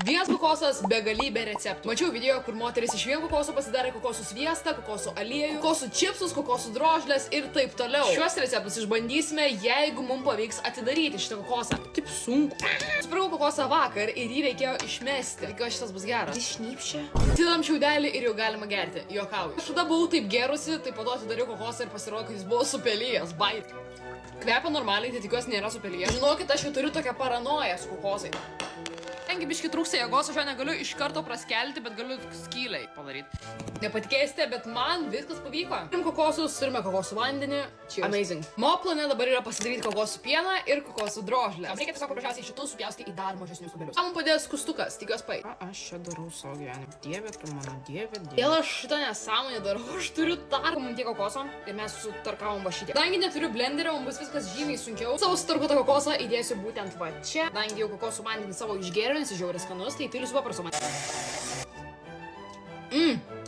Vienas kokosas, begalybė receptų. Mačiau video, kur moteris iš vieno kokoso pasidarė kokosų sviestą, kokosų aliejų, kokosų čipsus, kokosų drožlės ir taip toliau. Šiuos receptus išbandysime, jeigu mums pavyks atidaryti šitą kokosą. Taip sunku. Nusipirkau kokosą vakar ir jį reikėjo išmesti. Tikiuosi šitas bus geras. Išnypšė. Atidam šiaudelį ir jau galima gerti. Juokauju. Aš tada buvau taip gerusi, tai po to atidariau kokosą ir pasirodo, kad jis buvo supelijęs. Bait. Kvepia normaliai, tai tikiuosi nėra supelijęs. Žinokit, aš jau turiu tokią paranoją su kokosai. Tengi biški trūksta jėgos, aš jo negaliu iš karto praskelti, bet galiu skyliai padaryti. Nepatikėsite, bet man viskas pavyko. Turim kokosus, turime kokosų vandenį. Cheers. Amazing. Mano plane dabar yra pasidaryti kokosų pieną ir kokosų drožlę. Reikia tiesiog paprasčiausiai šitų supjausti į dar mažesnius kubelius. Man padės skustukas, tikiuosi pai. Aš čia darau savo gyvenimą. Dieve, tu mano dieve. Dėl aš šitą nesąmonę darau, aš turiu tarpą tiek kokoso ir mes sutarkavom va šitį. Kadangi neturiu blenderio, man bus viskas žymiai sunkiau. Savo sutarkuotą kokosą įdėsiu būtent va čia. Kadangi jau kokosų vandenį savo išgėriau, nes žiauriai skanus, tai įpilsiu paprasto man.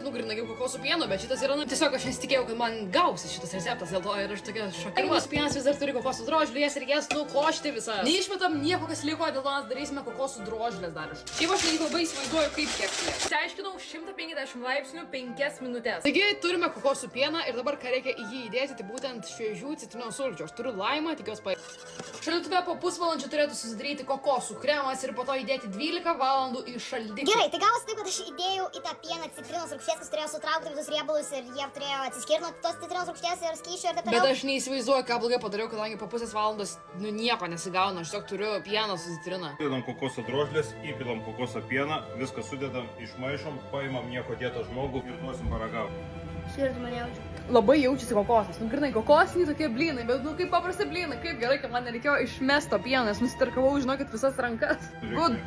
Grinagiau kokosų pieno, bet šitas yra, tiesiog aš nesitikėjau, kad man gausis šitas receptas, dėl to ir aš tokia šokiruota. Kokosų pienas vis dar turi kokosų drožlių, jas reikės nukošti visas. Neišmetam nieko, kas liko, dėl to mes darysime kokosų drožlės dar. Šiaip aš labai įsivaizduoju, kaip kepti. Išsiaiškinau 150 laipsnių 5 minutės. Taigi turime kokosų pieną ir dabar ką reikia į jį įdėti, tai būtent šviežių citrinos sulčių. Aš turiu laimą, tikiuosi pai. Šaldytuve po pusvalandžio turėtų susidaryti kokosų kremas ir po to įdėti 12 valandų į šaldyklą. Gerai, tai gavosi taip, kad aš įdėjau į tą pieną citrinos rūgšties, kas turėjo sutraukti visus riebalus ir jie turėjo atsiskirti nuo tos citrinos rūgšties ir skysčio ir taip toliau. Bet aš neįsivaizduoju, ką blogai padariau, kadangi po pusės valandos nieko nesigauna, aš tiesiog turiu pieną su citrina. Įdedam kokoso drožlės, įpilam kokoso pieną, viską sudedam, išmaišom, paimam nieko dėtą žmogų ir duosim paragauti. Širdį mane jaučiu. Labai jaučiasi kokosas, grinai kokosiniai tokie blynai, bet kaip paprasti blynai, kaip gerai, kad man nereikėjo išmesto pieną, nes nusitarkavau, žinokit, visas rankas. Good.